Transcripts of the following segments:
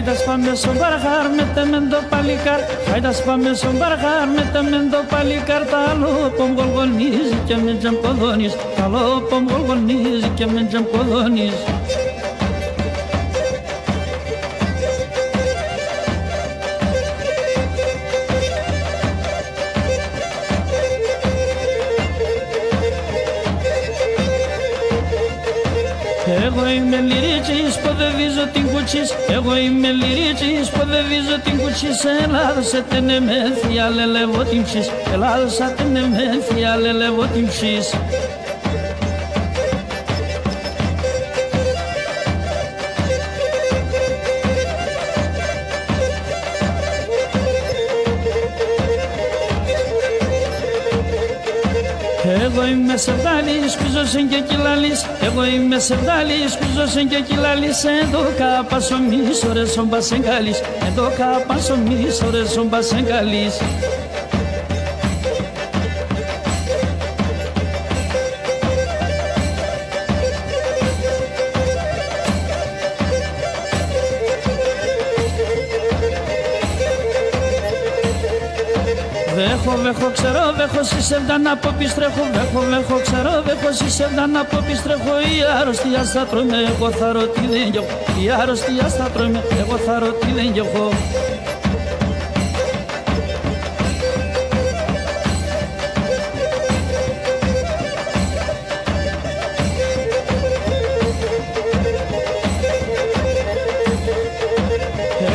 Χάιντας πάμε στον Παρχάρ με τεμέντο παλικάρ. Χάιντας πάμε στον Παρχάρ με τεμέντο παλικάρ. Τα λόπομ γολγονίζει και με τζαμποδόνεις. Τα λόπομ γολγονίζει και με τζαμποδόνεις. Εγώ είμαι λυρίτσις που δεν βίζω την κουτσής. Εγώ είμαι λυρίτσις που δεν βίζω την κουτσής. Ελλάδος έτενε με θεία λελεύω την ψης. Ελλάδος έτενε με θεία λελεύω την ψης. Εγώ είμαι σεβδάλης που ζώσεν και κυλάλης. Εγώ είμαι σεβδάλης που ζώσεν και κυλάλης. Εδώ κάπασο μης ώρες ο μπασεγκάλης. Εδώ κάπασο μης ώρες ο μπασεγκάλης. Βέχω, ξέρω, βέχω, συσέβδα να πω πιστρέχω. Βέχω, ξέρω, βέχω, συσέβδα να πω πιστρέχω. Η αρρωστία στα τρώμε, εγώ θα ρωτή δεν κι έχω. Η αρρωστία στα τρώμε, εγώ θα ρωτή δεν κι έχω.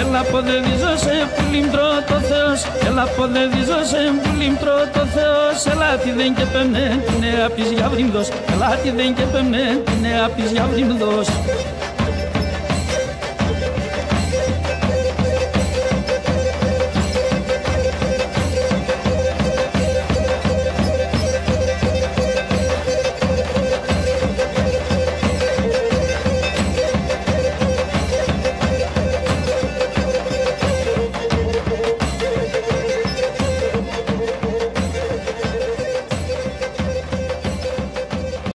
Έλα ποδεδίζω σε πουλίμπτρο το Θεός. Έλα ποδεδίζω σε πουλίμπτρο το Θεός. Έλα τι δεν και πεμέ την νέα πεις για βρύμδος. Έλα τι δεν και πεμέ την νέα πεις για βρύμδος.